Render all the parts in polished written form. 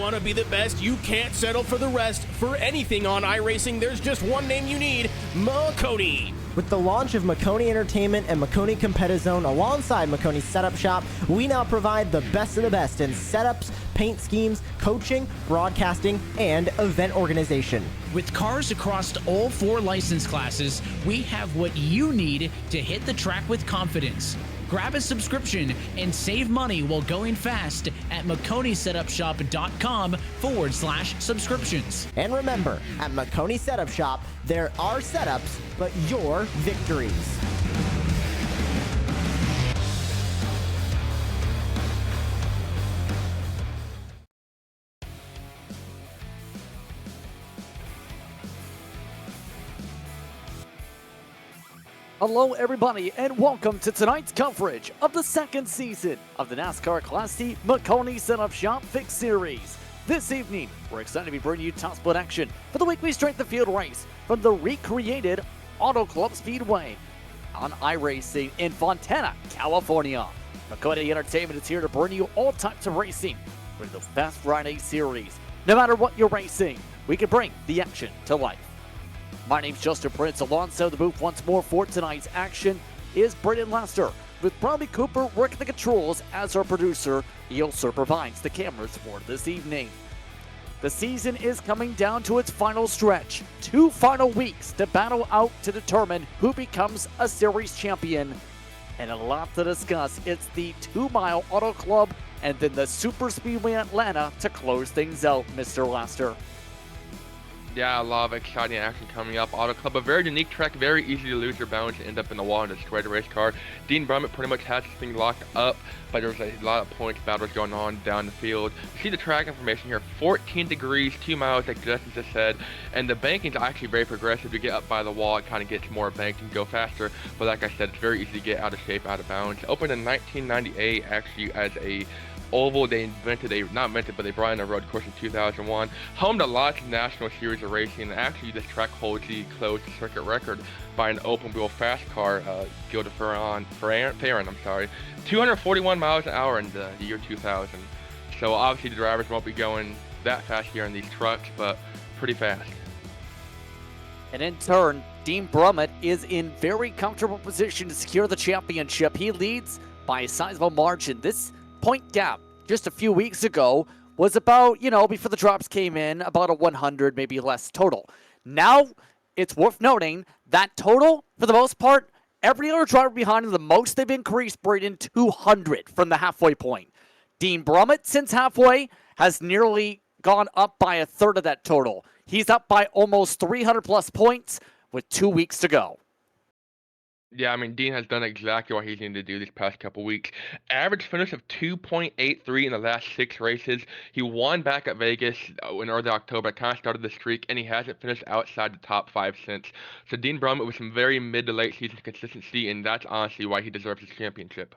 want to be the best, you can't settle for the rest. For anything on iRacing, there's just one name you need, Maconi. With the launch of Maconi Entertainment and Maconi Competizone alongside Maconi Setup Shop, we now provide the best of the best in setups, paint schemes, coaching, broadcasting, and event organization. With cars across all 4 license classes, we have what you need to hit the track with confidence. Grab a subscription and save money while going fast at MaconiSetupShop.com/subscriptions. And remember, at Maconi Setup Shop, there are setups, but your victories. Hello everybody and welcome to tonight's coverage of the second season of the NASCAR Class C Maconi Setup Shop Fix Series. This evening, we're excited to be bringing you top split action for the weekly strength of field race from the recreated Auto Club Speedway on iRacing in Fontana, California. Maconi Entertainment is here to bring you all types of racing for the Fast Friday series. No matter what you're racing, we can bring the action to life. My name's Justin Prince. Alongside the booth once more for tonight's action is Brendan Lester, with Bradley Cooper working the controls as our producer. He also provides the cameras for this evening. The season is coming down to its final stretch. 2 final weeks to battle out to determine who becomes a series champion. And a lot to discuss. It's the 2-mile Auto Club and then the Super Speedway Atlanta to close things out, Mr. Lester. Yeah, a lot of exciting action coming up. Auto Club, a very unique track, very easy to lose your balance and end up in the wall and destroy the race car. Dean Brummett pretty much has this thing locked up, but there's a lot of points battles going on down the field. You see the track information here, 14 degrees, 2 miles, like Justin just said, and the banking's actually very progressive. You get up by the wall, it kind of gets more banked and go faster, but like I said, it's very easy to get out of shape, out of bounds. Opened in 1998, actually as a oval. They invented they brought in a road course in 2001. Home to lots of national series of racing. And actually, this track holds the closed circuit record by an open wheel fast car, Gilda Farron, 241 miles an hour in the year 2000. So obviously the drivers won't be going that fast here in these trucks, but pretty fast. And in turn, Dean Brummett is in very comfortable position to secure the championship. He leads by a sizable margin. This point gap just a few weeks ago was about, before the drops came in, about a 100, maybe less total. Now, it's worth noting that total, for the most part, every other driver behind him, the most they've increased, Braden, 200 from the halfway point. Dean Brummett, since halfway, has nearly gone up by a third of that total. He's up by almost 300 plus points with 2 weeks to go. Yeah, I mean, Dean has done exactly what he's needed to do these past couple weeks. Average finish of 2.83 in the last 6 races. He won back at Vegas in early October. It kind of started the streak, and he hasn't finished outside the top 5 since. So Dean Brummett with some very mid to late season consistency, and that's honestly why he deserves his championship.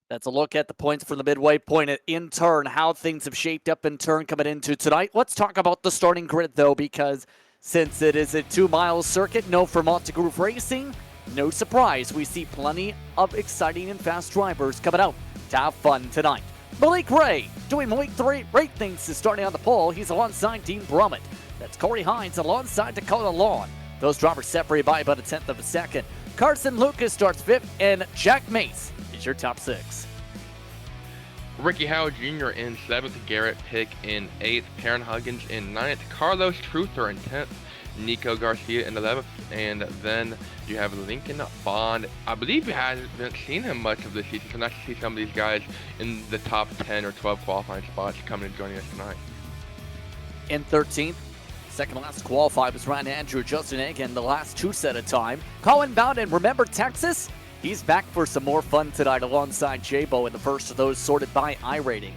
That's a look at the points for the midway point. In turn, how things have shaped up in turn coming into tonight. Let's talk about the starting grid, though, because since it is a 2-mile circuit, no Vermont Groove Racing, no surprise, we see plenty of exciting and fast drivers coming out to have fun tonight. Malik Ray doing Malik Ray things is starting on the pole. He's alongside Dean Brummett. That's Corey Hines alongside Dakota Lawn. Those drivers separated by about a tenth of a second. Carson Lucas starts 5th, and Jack Mace is your top 6. Ricky Howell Jr. in 7th, Garrett Pick in 8th, Perrin Huggins in 9th, Carlos Truther in 10th, Nico Garcia in 11th, and then you have Lincoln Bond. I believe you haven't seen him much of this season, so nice to see some of these guys in the top 10 or 12 qualifying spots coming and joining us tonight. In 13th, second last qualified was Ryan Andrew, Justin Egan, the last 2 set of time. Colin Bowden, remember Texas? He's back for some more fun tonight alongside J-Bo in the first of those sorted by iRating.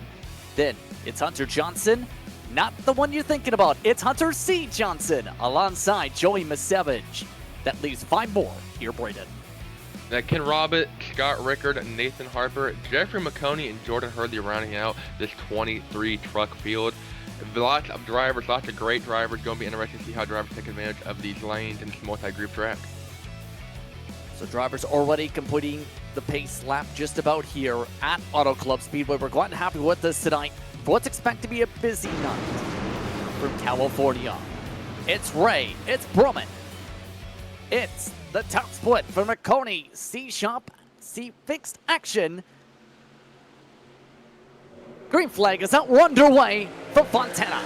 Then it's Hunter Johnson. Not the one you're thinking about. It's Hunter C. Johnson alongside Joey Misevich. That leaves 5 more here, Braden. Ken Robert, Scott Rickard, Nathan Harper, Jeffrey Maconi, and Jordan Hurley rounding out this 23 truck field. Lots of drivers, lots of great drivers. Going to be interesting to see how drivers take advantage of these lanes in this multi-group track. So drivers already completing the pace lap just about here at Auto Club Speedway. We're glad to have you with us tonight. for what's expected to be a busy night from California. It's Ray, it's Brumman, it's the top split for Maconi, C-Shop, C-Fixed Action. Green flag is out, we're underway for Fontana.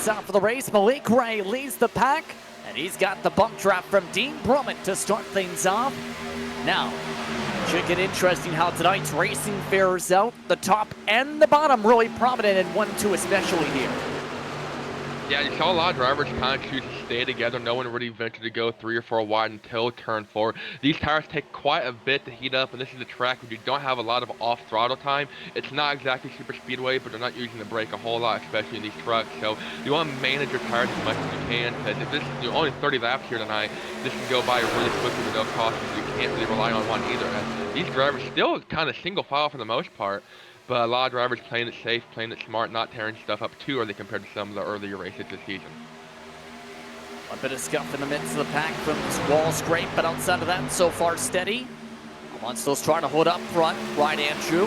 Out for the race, Malik Ray leads the pack, and he's got the bump trap from Dean Brummett to start things off. Now, should get interesting how tonight's racing fares out. The top and the bottom really prominent in 1-2 especially here. Yeah, you saw a lot of drivers kind of choose to stay together. No one really ventured to go 3 or 4 wide until turn 4. These tires take quite a bit to heat up, and this is a track where you don't have a lot of off-throttle time. It's not exactly super speedway, but they're not using the brake a whole lot, especially in these trucks. So you want to manage your tires as much as you can, because if this is only 30 laps here tonight, this can go by really quickly with no cautions. You can't really rely on one either. And these drivers still kind of single file for the most part. But a lot of drivers playing it safe, playing it smart, not tearing stuff up too early compared to some of the earlier races this season. A bit of scuff in the midst of the pack from this wall scrape, but outside of that, so far steady. Alonso's trying to hold up front, right Andrew.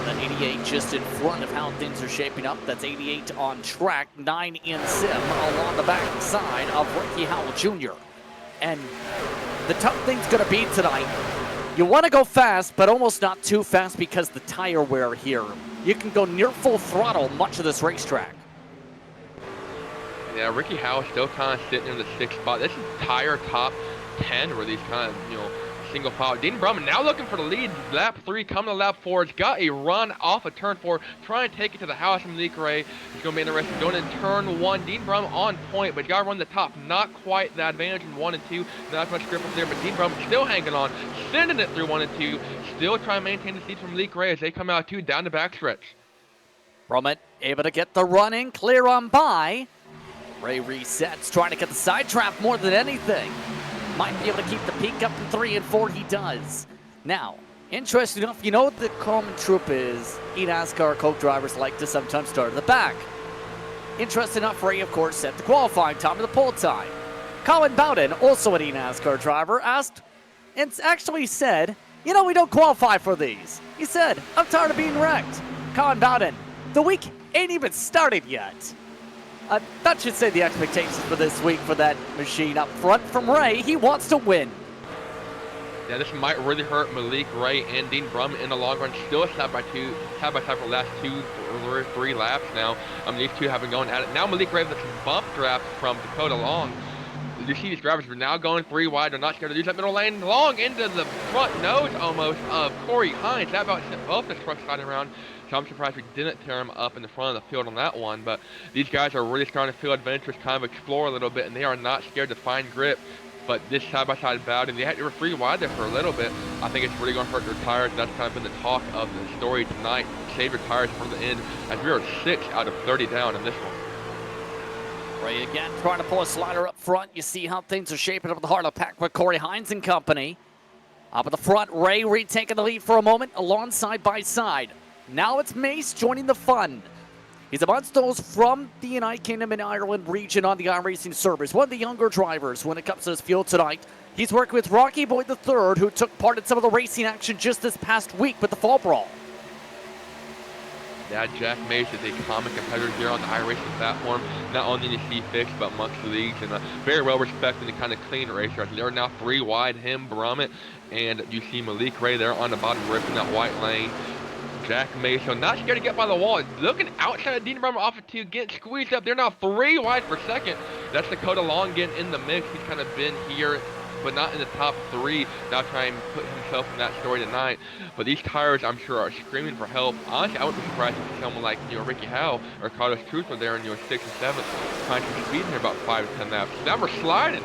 The 88 just in front of how things are shaping up. That's 88 on track, 9 in sim along the back side of Ricky Howell Jr. And the tough thing's going to be tonight, you want to go fast, but almost not too fast because the tire wear here. You can go near full throttle much of this racetrack. Yeah, Ricky Howell still kind of sitting in the 6th spot. This is tire top 10 where these kind of, single file. Dean Brumman now looking for the lead. Lap 3, coming to lap 4. It's got a run off of turn 4. Trying to take it to the house from Malik Ray. It's going to be interesting. Going in turn 1. Dean Brumman on point, but you got to run the top. Not quite the advantage in 1 and 2. Not as much grip up there, but Dean Brumman still hanging on. Sending it through 1 and 2. Still trying to maintain the lead from Malik Ray as they come out 2 down the backstretch. Brumman able to get the run in, clear on by. Ray resets, trying to get the side trap more than anything. Might be able to keep the peak up in 3 and 4, he does. Now, interesting enough, you know what the common trope is? NASCAR Coke drivers like to sometimes start at the back. Interesting enough, Ray, of course, set the qualifying time to the pole time. Colin Bowden, also an NASCAR driver, asked, and actually said, we don't qualify for these. He said, I'm tired of being wrecked. Colin Bowden, the week ain't even started yet. That should say the expectations for this week for that machine up front from Ray. He wants to win. Yeah, this might really hurt Malik Ray and Dean Brumman in the long run. Still side by side for the last 2 or 3 laps now. These two have been going at it. Now Malik Ray with some bump draft from Dakota Long. You see these drivers are now going 3 wide. They're not scared to use that middle lane. Long into the front nose almost of Corey Hines. That about sent both the trucks sliding around. So I'm surprised we didn't tear him up in the front of the field on that one. But these guys are really starting to feel adventurous, kind of explore a little bit, and they are not scared to find grip. But this side-by-side battle, they were 3 wide there for a little bit. I think it's really going to hurt their tires. That's kind of been the talk of the story tonight. Save your tires from the end, as we are 6 out of 30 down in this one. Ray again trying to pull a slider up front. You see how things are shaping up at the heart of the pack with Corey Hines and company. Up at the front, Ray retaking the lead for a moment, along side by side. Now it's Mace joining the fun. He's amongst those from the United Kingdom and Ireland region on the iRacing servers. One of the younger drivers when it comes to this field tonight. He's working with Rocky Boy III, who took part in some of the racing action just this past week with the Fall Brawl. Yeah, Jack Mace is a common competitor here on the iRacing platform, not only in the C-Fix, but amongst the leagues, and a very well-respected and kind of clean racer. They're now 3 wide, him, Brummet, and you see Malik Ray there on the bottom, ripping that white lane. Jack Mason, not scared to get by the wall, looking outside of Dean Brummer off of 2, getting squeezed up. They're now 3 wide for second. That's Dakota Long getting in the mix. He's kind of been here but not in the top 3. Now trying to put himself in that story tonight. But these tires, I'm sure, are screaming for help. Honestly, I wouldn't be surprised if someone like, Ricky Howe or Carlos Cruz were there in, 6th and 7th, trying to speed here about 5 to 10 laps. Now we're sliding.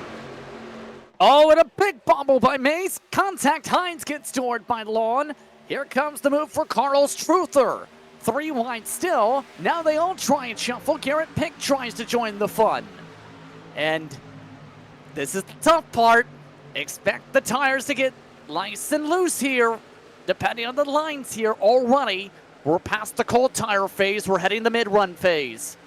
Oh, and a big bobble by Mace. Contact Hines gets stored by Lawn. Here comes the move for Carlos Truther. 3 wide still. Now they all try and shuffle. Garrett Pick tries to join the fun. And this is the tough part. Expect the tires to get nice and loose here. Depending on the lines here already. We're past the cold tire phase. We're heading the mid-run phase.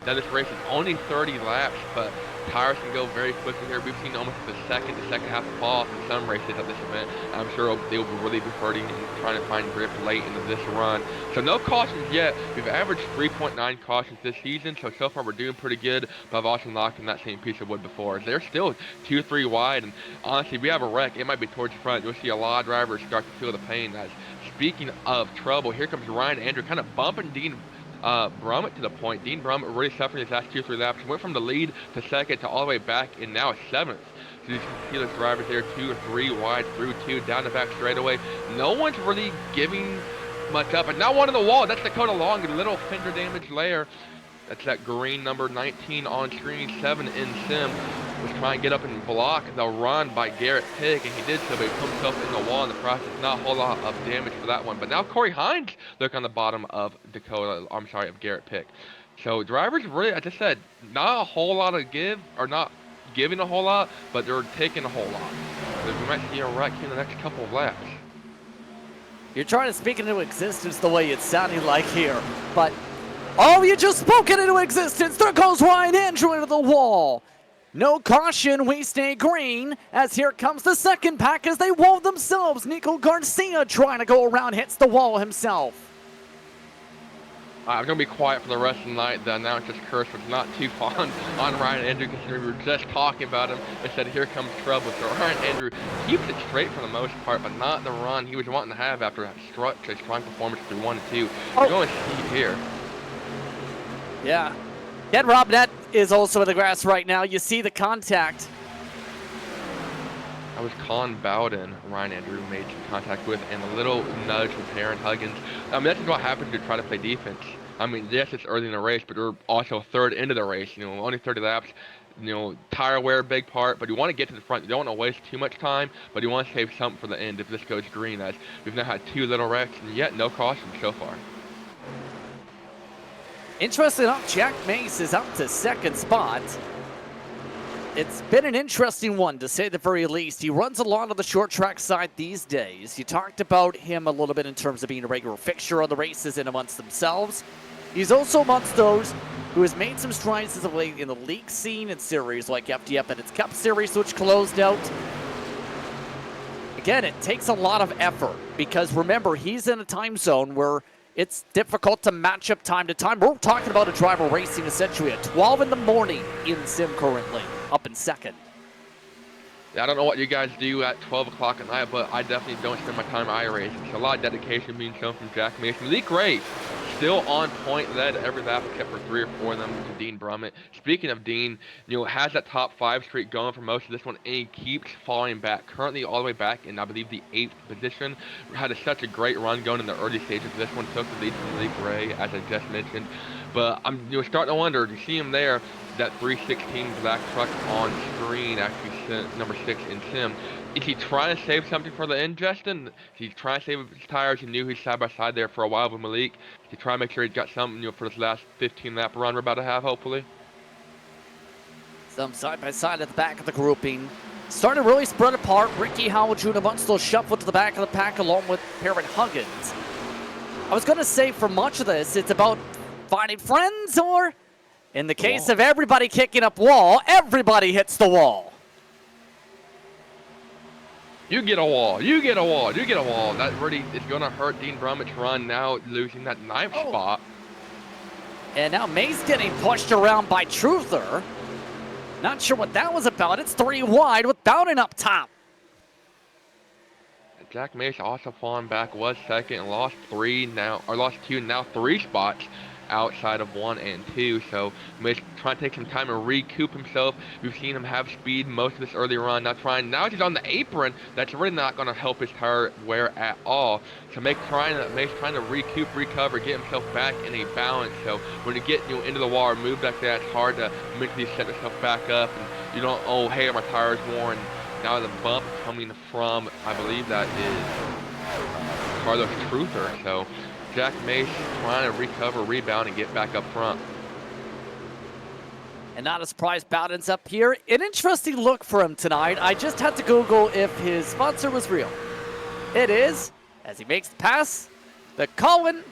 Now this race is only 30 laps, but tires can go very quickly here. We've seen almost the second half fall off in some races of this event. I'm sure they will really be hurting and trying to find grip late into this run. So no cautions yet. We've averaged 3.9 cautions this season, so far we're doing pretty good, but I've also knocked in that same piece of wood before. They're still 2-3 wide, and honestly, if we have a wreck, it might be towards the front. You'll see a lot of drivers start to feel the pain. Speaking of trouble, here comes Ryan Andrew kind of bumping Dean Brummett to the point. Dean Brummett really suffering his last 2-3 laps. Went from the lead to second to all the way back and now 7th. So you can see those drivers there 2 or 3 wide through 2 down the back straightaway. No one's really giving much up. And now one on the wall. That's Dakota Long, a little fender damage layer. That's that green number 19 on screen, 7 in sim. Was trying to get up and block the run by Garrett Pick, and he did so, but he put himself in the wall in the process. Not a whole lot of damage for that one. But now Corey Hines look on the bottom of of Garrett Pick. So drivers really, as I said, not a whole lot of give, or not giving a whole lot, but they're taking a whole lot. So we might see a wreck in the next couple of laps. You're trying to speak into existence the way it's sounding like here, but oh, you just spoke it into existence. There goes Ryan Andrew into the wall. No caution, we stay green, as here comes the second pack as they wove themselves. Nico Garcia trying to go around, hits the wall himself. I'm going to be quiet for the rest of the night. The announcer's curse was not too fond on Ryan Andrew, considering we were just talking about him and said, here comes trouble. So Ryan Andrew keeps it straight for the most part, but not the run he was wanting to have after a strong performance through 1 and 2. You're going to see here. Yeah. Ken Robinette is also in the grass right now. You see the contact. That was Colin Bowden, Ryan Andrew made some contact with, and a little nudge with Aaron Huggins. I mean, that's what happens to try to play defense. I mean, yes, it's early in the race, but we're also a third into the race. Only 30 laps. Tire wear, big part, but you want to get to the front. You don't want to waste too much time, but you want to save something for the end if this goes green, as we've now had 2 little wrecks, and yet no caution so far. Interesting enough, Jack Mace is up to second spot. It's been an interesting one, to say the very least. He runs a lot on the short track side these days. You talked about him a little bit in terms of being a regular fixture on the races and amongst themselves. He's also amongst those who has made some strides as of late in the league scene and series like FDF and its Cup Series, which closed out. Again, it takes a lot of effort because remember, he's in a time zone where it's difficult to match up time to time. We're talking about a driver racing essentially at 12 in the morning in sim currently, up in second. Yeah, I don't know what you guys do at 12 o'clock at night, but I definitely don't spend my time iRacing. So a lot of dedication being shown from Jack Mason. Malik Ray, still on point, led every lap except for 3 or 4 of them to Dean Brummett. Speaking of Dean, has that top 5 streak going for most of this one, and he keeps falling back. Currently all the way back in, I believe, the 8th position. Had such a great run going in the early stages of this one. Took the lead from Malik Ray, as I just mentioned. But I'm starting to wonder, you see him there, that 316 black truck on screen, actually number 6 in sim. Is he trying to save something for the end, Justin? Is he trying to save his tires? He knew he's side by side there for a while with Malik. Is he trying to make sure he's got something, for this last 15 lap run we're about to have, hopefully? Some side by side at the back of the grouping. Starting to really spread apart. Ricky Howell Jr. amongst those shuffled to the back of the pack along with Aaron Huggins. I was going to say for much of this, it's about finding friends, or in the case of everybody kicking up wall, everybody hits the wall. You get a wall. You get a wall. You get a wall. That really is going to hurt Dean Brummett's run now, losing that 9th spot. And now Mace getting pushed around by Truther. Not sure what that was about. It's 3 wide with Bowden up top. Jack Mace also falling back, was second and lost 2, now 3 spots. outside of 1 and 2. So he's trying to take some time and recoup himself. We've seen him have speed most of this early run. Now he's on the apron. That's really not going to help his tire wear at all. So Mace trying to recoup, recover, get himself back in a balance. So when you get into the wall or move like that, it's hard to mentally set yourself back up. And you don't, oh, hey, my tire's worn. Now the bump coming from, I believe that is Carlos Truther. So Jack Mace trying to recover, rebound, and get back up front. And not a surprise, Bowden's up here. An interesting look for him tonight. I just had to Google if his sponsor was real. It is, as he makes the pass, the Colin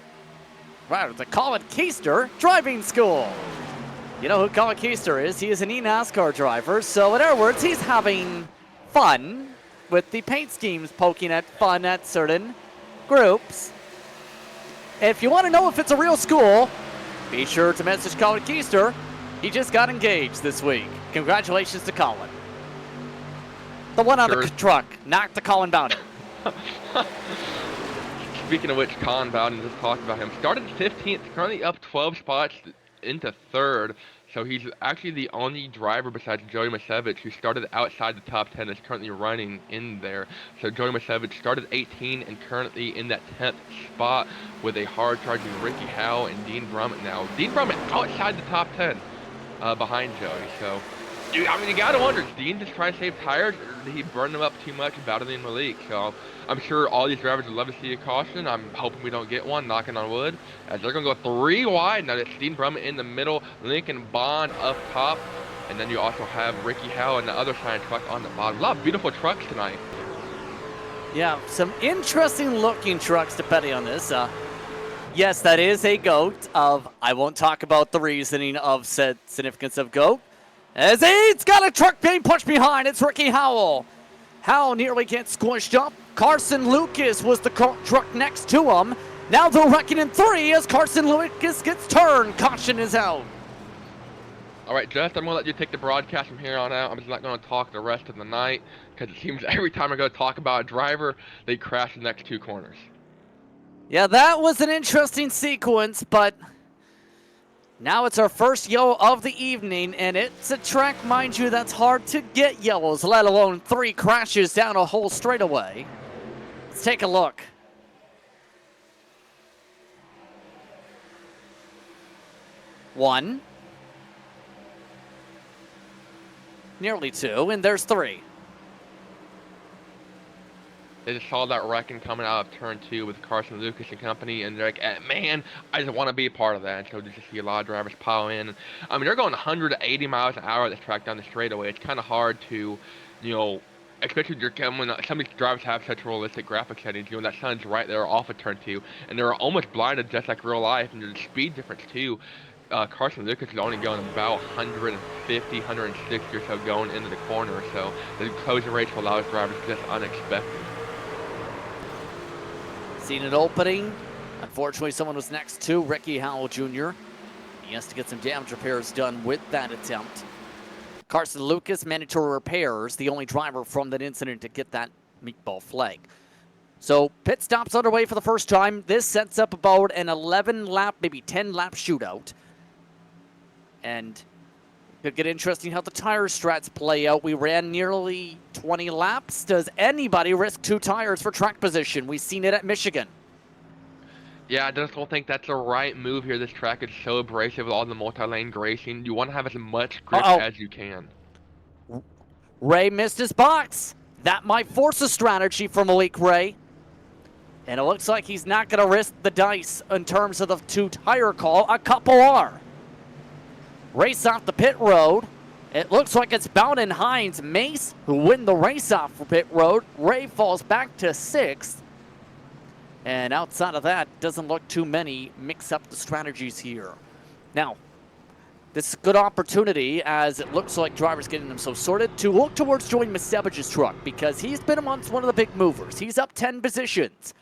Keister Driving School. You know who Colin Keister is. He is an eNASCAR driver. So in other words, he's having fun with the paint schemes, poking at fun at certain groups. If you want to know if it's a real school, be sure to message Colin Keister. He just got engaged this week. Congratulations to Colin. The one on the truck, not the Colin Bowden. Speaking of which, Colin Bowden just talked about him. Started 15th, currently up 12 spots into 3rd. So he's actually the only driver besides Joey Masevich who started outside the top 10 is currently running in there. So Joey Masevich started 18 and currently in that 10th spot with a hard-charging Ricky Howe and Dean Brummett now. Dean Brummett outside the top 10 behind Joey. So, dude, I mean, you gotta wonder, is Dean just trying to save tires or did he burn them up too much about it in Malik? So I'm sure all these drivers would love to see a caution. I'm hoping we don't get one, knocking on wood, as they're going to go 3 wide. Now, it's Dean Brummett in the middle, Lincoln Bond up top, and then you also have Ricky Howe and the other side truck on the bottom. A lot of beautiful trucks tonight. Yeah, some interesting looking trucks depending on this. Yes, that is a GOAT of, I won't talk about the reasoning of said significance of GOAT. As it's got a truck being pushed behind, it's Ricky Howell. Howell nearly gets squished up. Carson Lucas was the truck next to him. Now they're wrecking in 3 as Carson Lucas gets turned. Caution is out. All right, Jeff, I'm going to let you take the broadcast from here on out. I'm just not going to talk the rest of the night because it seems every time I go to talk about a driver, they crash the next 2 corners. Yeah, that was an interesting sequence, but now it's our first yellow of the evening, and it's a track, mind you, that's hard to get yellows, let alone 3 crashes down a whole straightaway. Let's take a look. One. Nearly 2, and there's 3. They just saw that wrecking coming out of turn 2 with Carson Lucas and company, and they're like, man, I just want to be a part of that. And so just see a lot of drivers pile in. I mean, they're going 180 miles an hour at this track down the straightaway. It's kind of hard to, especially when some of these drivers have such realistic graphic settings. That sun's right there off of turn 2, and they're almost blinded just like real life, and there's a speed difference too. Carson Lucas is only going about 150, 160 or so going into the corner, so the closing rates for a lot of drivers is just unexpected. Seen an opening. Unfortunately, someone was next to Ricky Howell Jr. He has to get some damage repairs done with that attempt. Carson Lucas, mandatory repairs, the only driver from that incident to get that meatball flag. So pit stops underway for the first time. This sets up about an 11-lap, maybe 10-lap shootout. And it could get interesting how the tire strats play out. We ran nearly 20 laps. Does anybody risk 2 tires for track position? We've seen it at Michigan. Yeah, I just don't think that's the right move here. This track is so abrasive with all the multi-lane gracing. You want to have as much grip as you can. Ray missed his box. That might force a strategy for Malik Ray. And it looks like he's not going to risk the dice in terms of the 2-tire call. A couple are. Race off the pit road. It looks like it's Bowden, Hines, Mace who win the race off for pit road. Ray falls back to 6th. And outside of that, doesn't look too many mix up the strategies here. Now, this is a good opportunity as it looks like drivers getting themselves sorted to look towards Joey Masevich's truck because he's been amongst one of the big movers. He's up 10 positions.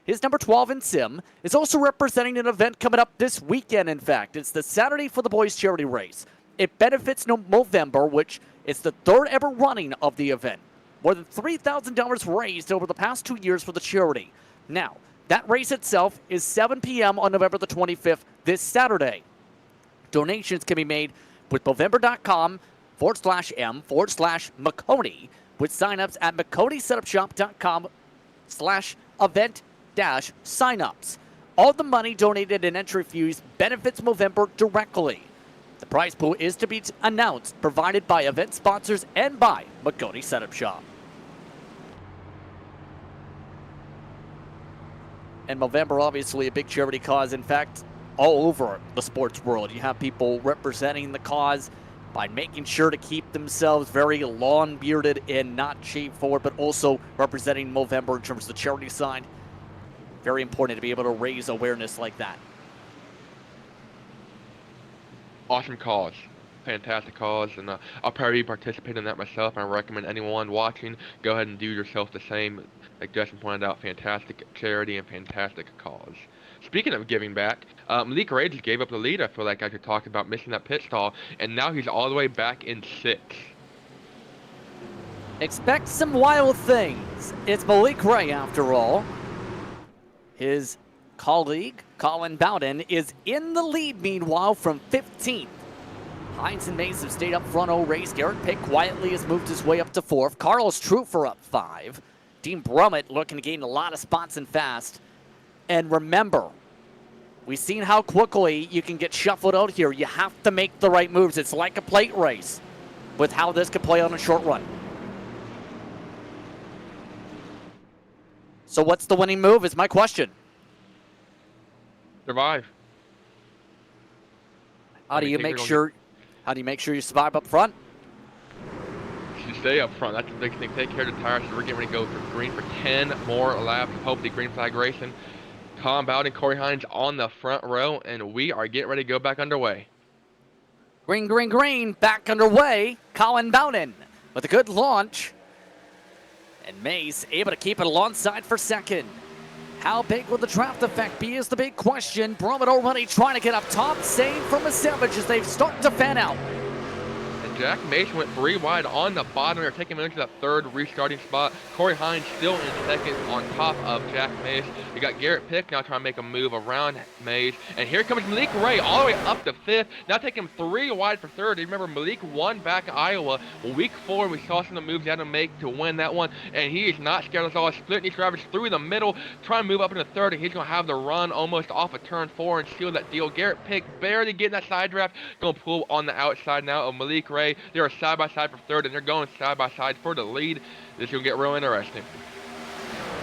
His number 12 in Sim is also representing an event coming up this weekend, in fact. It's the Saturday for the Boys Charity Race. It benefits Movember, which is the 3rd ever running of the event. More than $3,000 raised over the past 2 years for the charity. Now, That race itself is 7 p.m. on November the 25th, this Saturday. Donations can be made with Movember.com/M/Maconi with signups at MaconiSetupShop.com/event-signups. All the money donated in entry fees benefits Movember directly. The prize pool is to be announced, provided by event sponsors and by Maconi Setup Shop. And Movember, obviously, a big charity cause. In fact, all over the sports world, you have people representing the cause by making sure to keep themselves very lawn-bearded and not shaved forward, but also representing Movember in terms of the charity side. Very important to be able to raise awareness like that. Awesome cause. Fantastic cause, and I'll probably participate in that myself. I recommend anyone watching go ahead and do yourself the same. Like Justin pointed out, fantastic charity and fantastic cause. Speaking of giving back, Malik Ray just gave up the lead. I feel like I could talk about missing that pit stall, and now he's all the way back in 6th. Expect some wild things. It's Malik Ray, after all. His colleague, Colin Bowden, is in the lead, meanwhile, from 15th. Hines and Mays have stayed up front all race. Garrett Pick quietly has moved his way up to 4th. Carlos Trufer up 5. Dean Brummett looking to gain a lot of spots and fast. And remember, we've seen how quickly you can get shuffled out here. You have to make the right moves. It's like a plate race with how this could play on a short run. So what's the winning move is my question. Survive. How do you make sure you survive up front? You stay up front. That's the big thing. Take care of the tires. So we're getting ready to go for green for 10 more laps. Hopefully green flag racing. Colin Bowden and Corey Hines on the front row, and we are getting ready to go back underway. Green, green, green, back underway. Colin Bowden with a good launch. And Mace able to keep it alongside for 2nd. How big will the draft effect be is the big question. Brummett already trying to get up top. Save from a Savage as they start to fan out. And Jack Mason went 3 wide on the bottom. They're taking him into that 3rd restarting spot. Corey Hines still in 2nd on top of Jack Mays. You got Garrett Pick now trying to make a move around Mays. And here comes Malik Ray all the way up to 5th. Now taking him 3 wide for 3rd. You remember Malik won back in Iowa week 4. We saw some of the moves he had to make to win that one. And he is not scared at all. Splitting these drivers through the middle, trying to move up into 3rd. And he's going to have the run almost off of turn 4 and seal that deal. Garrett Pick barely getting that side draft. Going to pull on the outside now of Malik Ray. They are side by side for 3rd, and they're going side by side for the lead. This will get real interesting.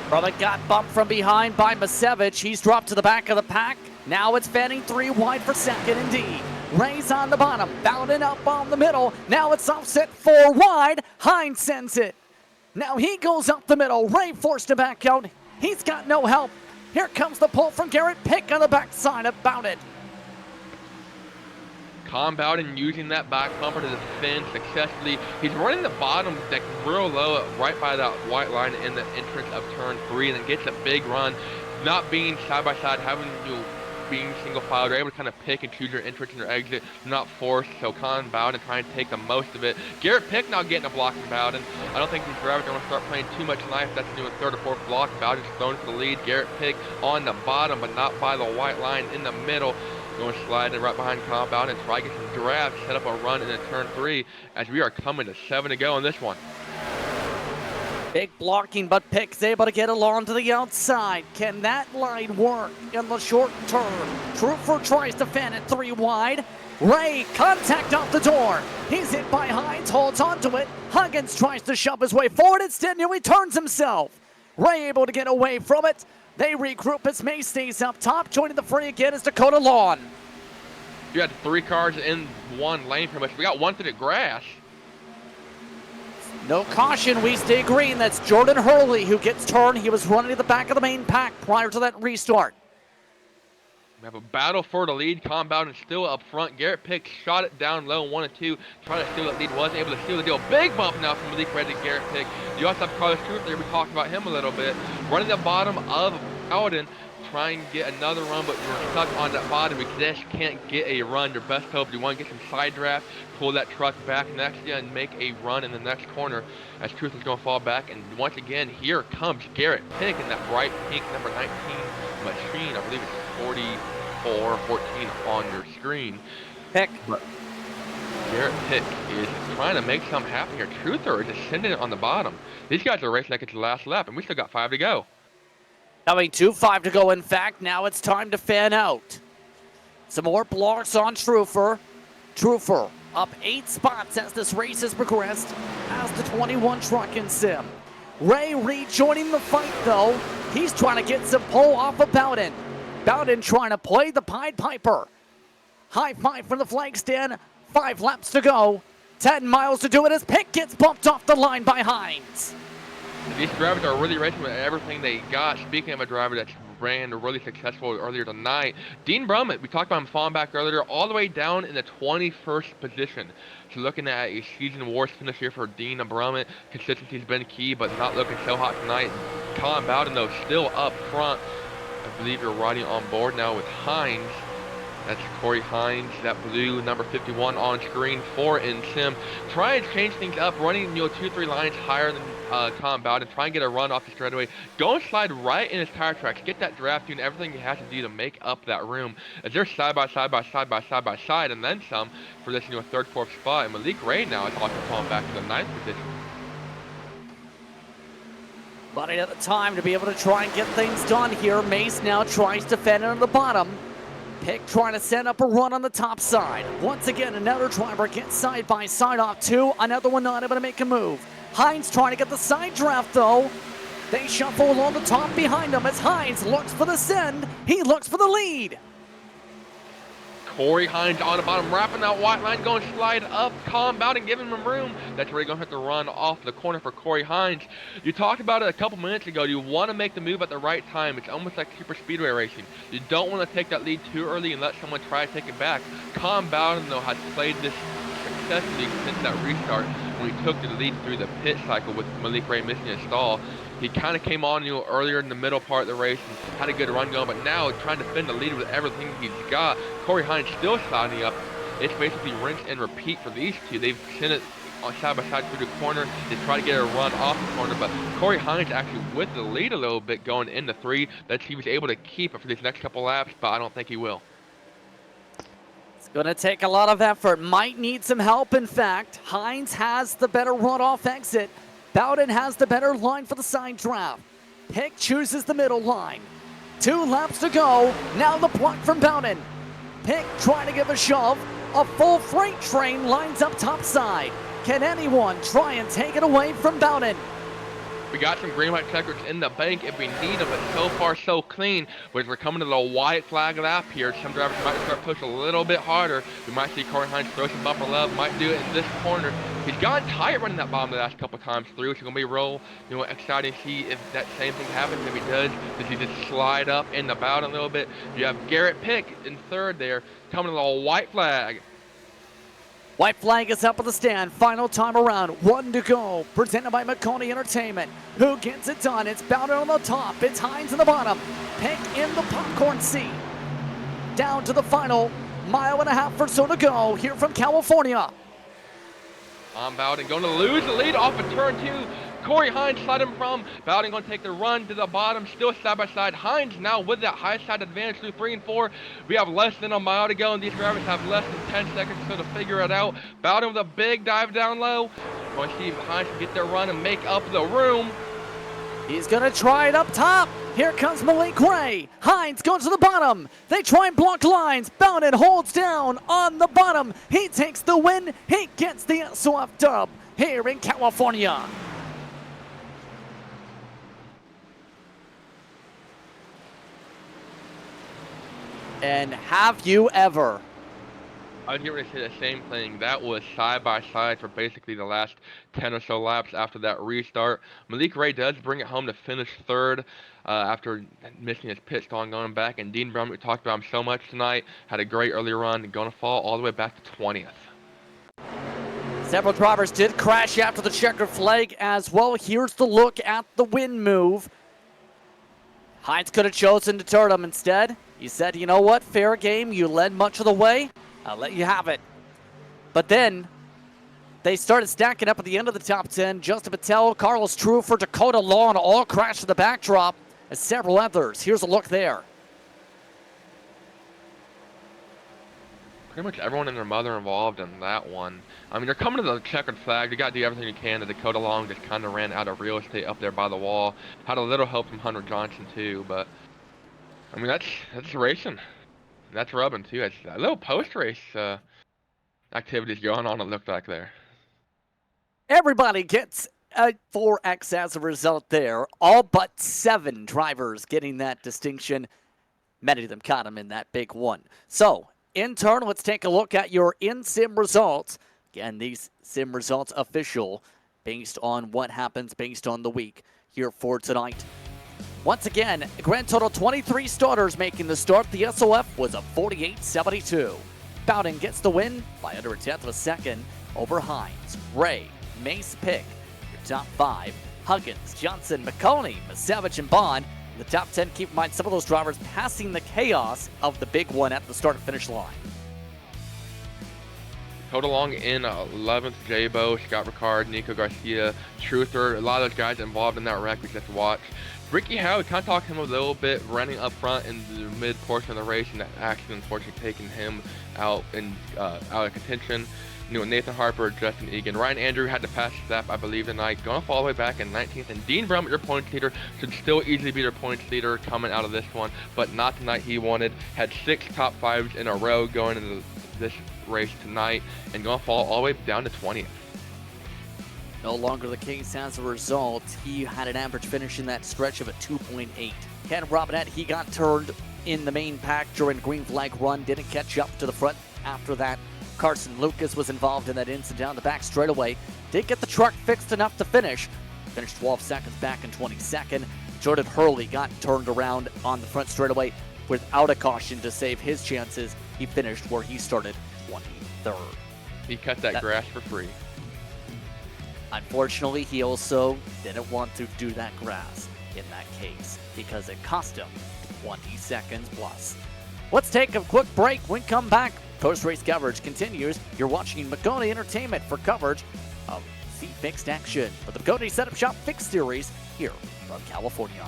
Brummett got bumped from behind by Masevich. He's dropped to the back of the pack. Now it's fanning 3 wide for 2nd indeed. Ray's on the bottom, Bowden up on the middle. Now it's offset 4 wide. Hines sends it. Now he goes up the middle. Ray forced to back out. He's got no help. Here comes the pull from Garrett Pick on the backside of Bowden. Colin Bowden using that back bumper to defend successfully. He's running the bottom deck real low right by that white line in the entrance of turn 3 and then gets a big run. Not being side by side, having to being single file, they're able to kind of pick and choose your entrance and your exit, not forced. So Colin Bowden trying to take the most of it. Garrett Pick now getting a block from Bowden. I don't think these drivers are going to start playing too much knife. That's doing 3rd or 4th block. Bowden's thrown for the lead. Garrett Pick on the bottom, but not by the white line in the middle. Going sliding right behind Colin Bowden and try to get some grabs, set up a run into turn 3 as we are coming to 7 to go on this one. Big blocking, but Pick's able to get along to the outside. Can that line work in the short turn? Trufer tries to fan it 3 wide. Ray, contact off the door. He's hit by Hines, holds onto it. Huggins tries to shove his way forward. Instead, nearly turns himself. Ray able to get away from it. They regroup as May stays up top. Joining the fray again is Dakota Lawn. You had 3 cars in one lane pretty much. We got one through the grass. No caution, we stay green. That's Jordan Hurley who gets turned. He was running to the back of the main pack prior to that restart. We have a battle for the lead. Colin Bowden still up front. Garrett Pick shot it down low, 1 and 2. Trying to steal that lead. Wasn't able to steal the deal. Big bump now from Malik Ray to Garrett Pick. You also have Carlos Truth there. We talked about him a little bit. Running the bottom of Bowden. try and get another run, but you're stuck on that bottom. You just can't get a run. Your best hope, you want to get some side draft, pull that truck back next to you, and make a run in the next corner as Truth is going to fall back. And once again, here comes Garrett Pick in that bright pink number 19 machine. I believe it's 44, 14 on your screen. Pick. But Garrett Pick is trying to make something happen here. Truther is ascending on the bottom. These guys are racing like it's the last lap, and we still got 5 to go. Coming to 5 to go, in fact. Now it's time to fan out. Some more blocks on Truther. Truther up 8 spots as this race has progressed as the 21 truck in sim. Ray Reed joining the fight, though. He's trying to get some pull off of Bowden. Bowden trying to play the Pied Piper. High five from the flag stand. 5 laps to go. 10 miles to do it as Pick gets bumped off the line by Hines. These drivers are really racing with everything they got. Speaking of a driver that's ran really successful earlier tonight, Dean Brummett, we talked about him falling back earlier, all the way down in the 21st position. So looking at a season awards finish here for Dean Brummett. Consistency's been key, but not looking so hot tonight. Colin Bowden, though, still up front. I believe you're riding on board now with Hines. That's Corey Hines, that blue number 51 on screen for in sim. Try and change things up, running 2-3 lines higher than Colin Bowden. Try and get a run off the straightaway. Go and slide right in his tire tracks. Get that draft, doing everything he has to do to make up that room. As they're side by side by side by side by side, and then some for this 3rd, 4th spot. And Malik Ray now is also falling back to the 9th position. Running at the time to be able to try and get things done here. Mace now tries to fend on the bottom. Pick trying to set up a run on the top side. Once again, another driver gets side by side off 2. Another one not able to make a move. Hines trying to get the side draft, though. They shuffle along the top behind him as Hines looks for the send. He looks for the lead. Corey Hines on the bottom, wrapping that white line, going slide up, Colin Bowden, giving him room. That's where you're going to have to run off the corner for Corey Hines. You talked about it a couple minutes ago. You want to make the move at the right time. It's almost like super speedway racing. You don't want to take that lead too early and let someone try to take it back. Colin Bowden, though, has played this successfully since that restart when he took the lead through the pit cycle with Malik Ray missing a stall. He kind of came on earlier in the middle part of the race and had a good run going, but now trying to defend the lead with everything he's got. Corey Hines still sliding up. It's basically rinse and repeat for these two. They've sent it side by side through the corner. They try to get a run off the corner, but Corey Hines actually with the lead a little bit going into 3. That he was able to keep it for these next couple laps, but I don't think he will. It's going to take a lot of effort. Might need some help, in fact. Hines has the better run-off exit. Bowden has the better line for the side draft. Pick chooses the middle line. 2 laps to go. Now the block from Bowden. Pick trying to give a shove. A full freight train lines up top side. Can anyone try and take it away from Bowden? We got some green light checkers in the bank if we need them, but so far so clean. But we're coming to the white flag lap here. Some drivers might start pushing a little bit harder. We might see Corey Hines throw some bumper love, might do it in this corner. He's gotten tired running that bottom the last couple times through. It's going to be real, exciting to see if that same thing happens. If he does he just slide up in the bout a little bit? You have Garrett Pick in 3rd there, coming to the white flag. White flag is up on the stand. Final time around. 1 to go. Presented by Maconi Entertainment. Who gets it done? It's Bowden on the top. It's Hines in the bottom. Pick in the popcorn seat. Down to the final 1.5 miles or so to go here from California. Bowden going to lose the lead off of turn 2. Corey Hines sliding from. Bowden going to take the run to the bottom, still side by side. Hines now with that high side advantage through 3 and 4. We have less than a mile to go, and these drivers have less than 10 seconds so to figure it out. Bowden with a big dive down low. Going to see if Hines can get their run and make up the room. He's going to try it up top. Here comes Malik Ray. Hines goes to the bottom. They try and block lines. Bowden holds down on the bottom. He takes the win. He gets the S.O.F dub here in California. And have you ever? I was getting ready to say the same thing. That was side by side for basically the last 10 or so laps after that restart. Malik Ray does bring it home to finish 3rd after missing his pit stall and going back. And Dean Brummett, we talked about him so much tonight, had a great early run, going to fall all the way back to 20th. Several drivers did crash after the checker flag as well. Here's the look at the win move. Hines could have chosen to turn him instead. He said, you know what, fair game. You led much of the way. I'll let you have it. But then they started stacking up at the end of the top 10. Justin Patel, Carlos Trufer, Dakota Lawn all crashed to the backdrop, and several others. Here's a look there. Pretty much everyone and their mother involved in that one. I mean, they're coming to the checkered flag. You got to do everything you can. The Dakota Long just kind of ran out of real estate up there by the wall. Had a little help from Hunter Johnson too, but I mean that's racing. That's rubbing too. It's a little post-race activities going on. It looked like there. Everybody gets a 4X as a result there. All but 7 drivers getting that distinction. Many of them caught him in that big one. So, in turn, let's take a look at your in-sim results. Again, these sim results official based on what happens based on the week here for tonight. Once again, a grand total 23 starters making the start. The S.O.F was a 48-72. Bowden gets the win by under a tenth of a second over Hines, Ray, Mace Pick. Your top 5, Huggins, Johnson, Maconi, Masevich, and Bond. In the top 10, keep in mind some of those drivers passing the chaos of the big one at the start and finish line. Dakota Long in 11th, J-Bo, Scott Ricard, Nico Garcia, Truther. A lot of those guys involved in that wreck we just watched. Ricky Howe, we kind of talked to him a little bit, running up front in the mid portion of the race, and that accident unfortunately taking him out of contention. You know, Nathan Harper, Justin Egan, Ryan Andrew had to pass Zap, I believe, tonight. Going all the way back in 19th, and Dean Brummett, your points leader, should still easily be their points leader coming out of this one, but not tonight. He had 6 top 5s in a row going into this race tonight, and going to fall all the way down to 20th. No longer the case as a result. He had an average finish in that stretch of a 2.8. Ken Robinette, he got turned in the main pack during green flag run, didn't catch up to the front after that. Carson Lucas was involved in that incident down the back straightaway. Did get the truck fixed enough to finish. Finished 12 seconds back in 22nd. Jordan Hurley got turned around on the front straightaway without a caution to save his chances. He finished where he started, 23rd. He cut that grass for free. Unfortunately, he also didn't want to do that grass in that case because it cost him 20 seconds plus. Let's take a quick break. When we come back, post-race coverage continues. You're watching Maconi Entertainment for coverage of the fixed action for the Maconi Setup Shop Fixed Series here from California.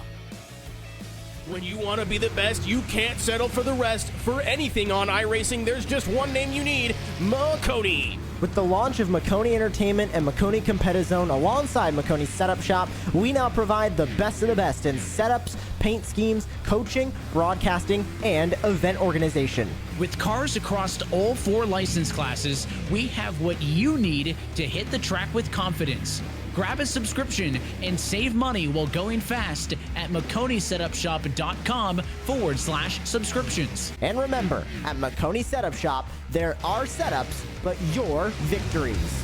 When you want to be the best, you can't settle for the rest. For anything on iRacing, there's just one name you need, Maconi. With the launch of Maconi Entertainment and Maconi Competizone alongside Maconi Setup Shop, we now provide the best of the best in setups, paint schemes, coaching, broadcasting, and event organization. With cars across all 4 license classes, we have what you need to hit the track with confidence. Grab a subscription and save money while going fast at MaconiSetupShop.com/subscriptions. And remember, at Maconi Setup Shop, there are setups, but your victories.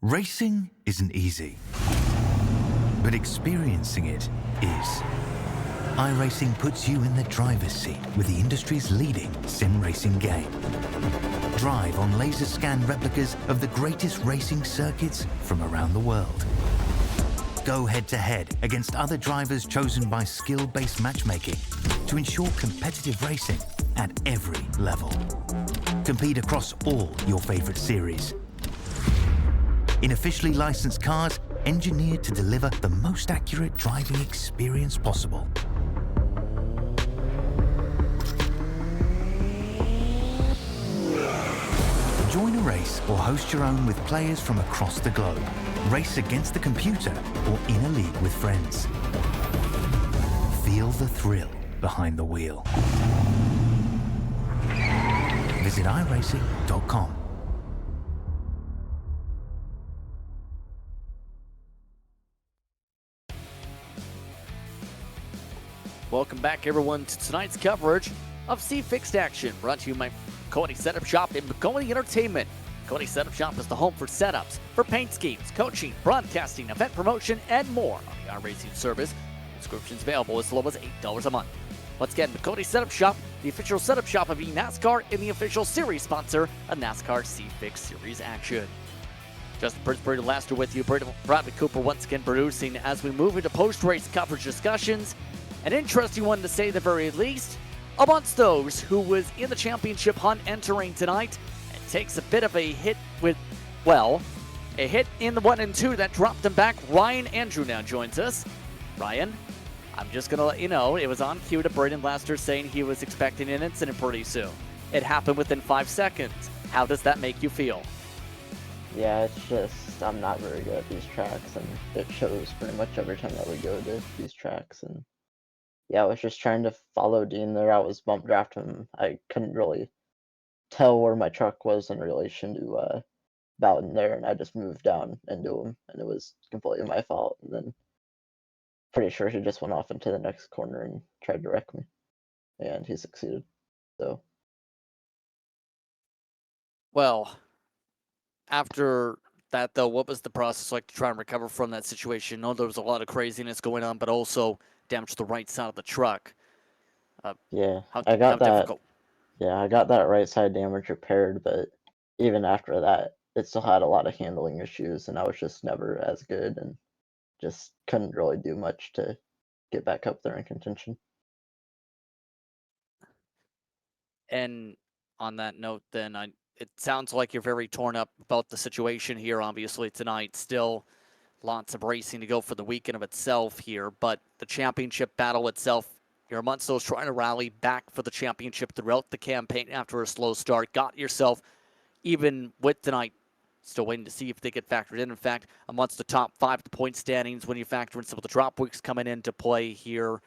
Racing isn't easy, but experiencing it is. iRacing puts you in the driver's seat with the industry's leading sim racing game. Drive on laser scan replicas of the greatest racing circuits from around the world. Go head-to-head against other drivers chosen by skill-based matchmaking to ensure competitive racing at every level. Compete across all your favorite series. In officially licensed cars, engineered to deliver the most accurate driving experience possible. Join a race or host your own with players from across the globe. Race against the computer or in a league with friends. Feel the thrill behind the wheel. Visit iRacing.com. Welcome back, everyone, to tonight's coverage of C Fixed Action, brought to you by Maconi Setup Shop and Maconi Entertainment. Maconi Setup Shop is the home for setups, for paint schemes, coaching, broadcasting, event promotion, and more on the iRacing service. Subscriptions available as low as $8 a month. Once again, Maconi Setup Shop, the official setup shop of eNASCAR and the official series sponsor of NASCAR C Fixed Series Action. Justin Prince, Braden Laster with you. Bradley Cooper once again producing as we move into post-race coverage discussions. An interesting one to say the very least. Amongst those who was in the championship hunt entering tonight, it takes a bit of a hit with, well, a hit in the 1 and 2 that dropped him back. Ryan Andrew now joins us. Ryan, I'm just going to let you know, it was on cue to Braden Laster saying he was expecting an incident pretty soon. It happened within 5 seconds. How does that make you feel? Yeah, it's just, I'm not very good at these tracks, and it shows pretty much every time that we go to these tracks. And yeah, I was just trying to follow Dean there. I was bump drafting. I couldn't really tell where my truck was in relation to Bowden there, and I just moved down into him, and it was completely my fault. And then pretty sure he just went off into the next corner and tried to wreck me, and he succeeded. So. Well, after that, though, what was the process like to try and recover from that situation? I know there was a lot of craziness going on, but also damage to the right side of the truck. Yeah, How I got that. difficult? Yeah, I got that right side damage repaired, but even after that, it still had a lot of handling issues, and I was just never as good, and just couldn't really do much to get back up there in contention. And on that note, then, it sounds like you're very torn up about the situation here, obviously, tonight. Still lots of racing to go for the weekend of itself here, but the championship battle itself, you're amongst those trying to rally back for the championship throughout the campaign after a slow start. Got yourself, even with tonight, still waiting to see if they get factored in. In fact, amongst the top 5 the point standings when you factor in some of the drop weeks coming into play here.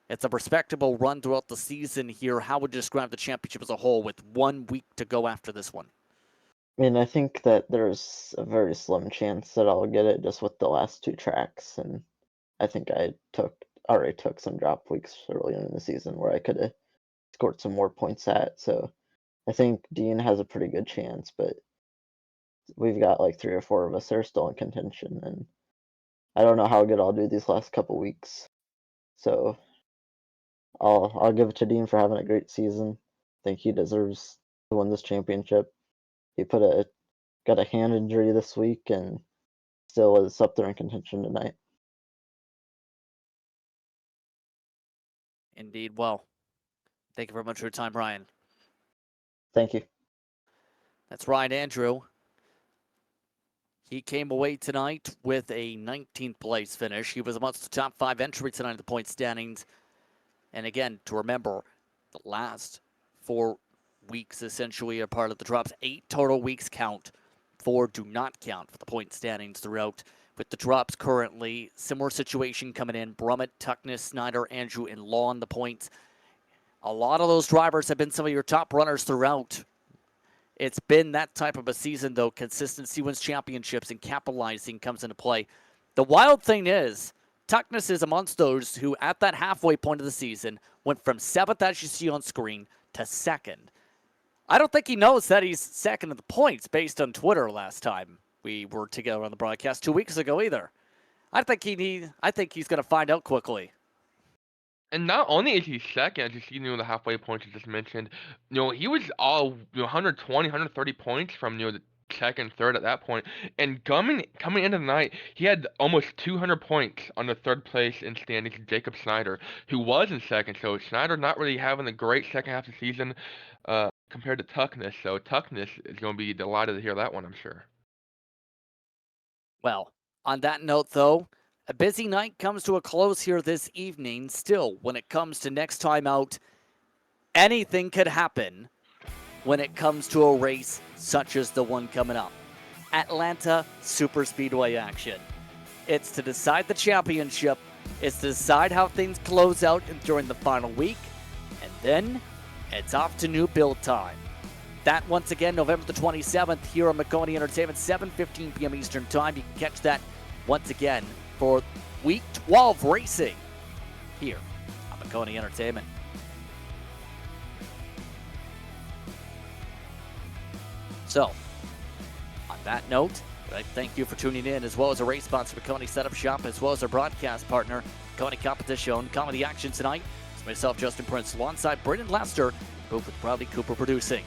It's a respectable run throughout the season here. How would you describe the championship as a whole with 1 week to go after this one? I mean, I think that there's a very slim chance that I'll get it just with the last 2 tracks, and I think I already took some drop weeks earlier in the season where I could have scored some more points at. So I think Dean has a pretty good chance, but we've got like 3 or 4 of us that are still in contention, and I don't know how good I'll do these last couple weeks. So I'll give it to Dean for having a great season. I think he deserves to win this championship. He got a hand injury this week and still is up there in contention tonight. Indeed. Well, thank you very much for your time, Ryan. Thank you. That's Ryan Andrew. He came away tonight with a 19th place finish. He was amongst the top 5 entry tonight in the point standings. And again, to remember, the last 4 weeks essentially are part of the drops. 8 total weeks count. 4 do not count for the point standings throughout. With the drops currently, similar situation coming in. Brummett, Tuckness, Snyder, Andrew, and Law on the points. A lot of those drivers have been some of your top runners throughout. It's been that type of a season, though. Consistency wins championships, and capitalizing comes into play. The wild thing is, Tuckness is amongst those who, at that halfway point of the season, went from 7th, as you see on screen, to 2nd. I don't think he knows that he's 2nd in the points based on Twitter last time we were together on the broadcast 2 weeks ago either. I think he's going to find out quickly. And not only is he second, as you see, the halfway points you just mentioned, he was all 120, 130 points from the second, third at that point. And coming into the night, he had almost 200 points on the third place in standings, Jacob Snyder, who was in second. So Snyder not really having a great second half of the season compared to Tuckness. So Tuckness is going to be delighted to hear that one, I'm sure. Well, on that note, though, a busy night comes to a close here this evening. Still, when it comes to next time out, anything could happen when it comes to a race such as the one coming up. Atlanta Superspeedway action. It's to decide the championship. It's to decide how things close out during the final week. And then it's off to new build time. That, once again, November the 27th here on Maconi Entertainment, 7:15 p.m. Eastern Time. You can catch that once again for Week 12 racing here on Maconi Entertainment. So, on that note, I'd like to thank you for tuning in, as well as our race sponsor, Maconi Setup Shop, as well as our broadcast partner, Maconi Competition. Comedy action tonight. It's myself, Justin Prince, alongside Brendan Laster, both with Bradley Cooper producing.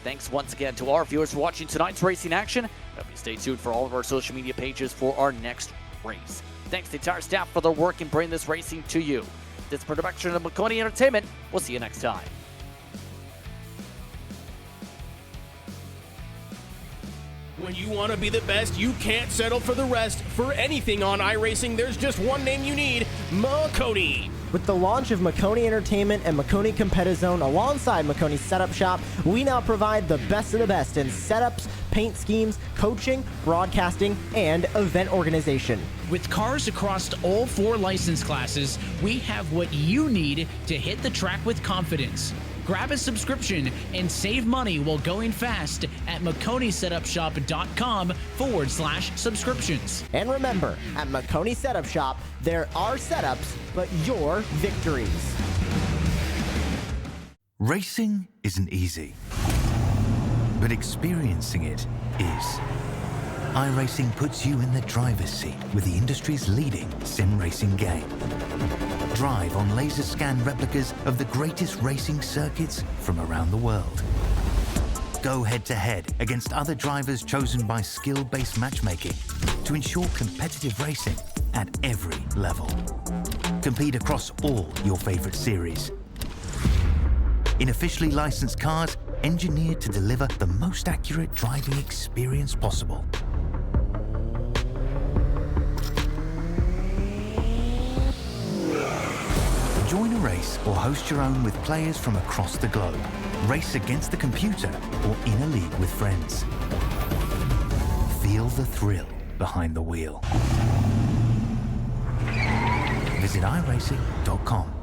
Thanks once again to our viewers for watching tonight's racing action. Stay tuned for all of our social media pages for our next race. Thanks to the entire staff for their work in bringing this racing to you. This is a production of Maconi Entertainment. We'll see you next time. When you want to be the best, you can't settle for the rest. For anything on iRacing, there's just one name you need, Maconi. With the launch of Maconi Entertainment and Maconi Competizone alongside Maconi Setup Shop, we now provide the best of the best in setups, paint schemes, coaching, broadcasting, and event organization. With cars across all 4 license classes, we have what you need to hit the track with confidence. Grab a subscription and save money while going fast at MaconiSetupShop.com/subscriptions. And remember, at Maconi Setup Shop, there are setups, but your victories. Racing isn't easy, but experiencing it is. iRacing puts you in the driver's seat with the industry's leading sim racing game. Drive on laser scan replicas of the greatest racing circuits from around the world. Go head-to-head against other drivers chosen by skill-based matchmaking to ensure competitive racing at every level. Compete across all your favorite series. In officially licensed cars, engineered to deliver the most accurate driving experience possible. Join a race or host your own with players from across the globe. Race against the computer or in a league with friends. Feel the thrill behind the wheel. Visit iRacing.com.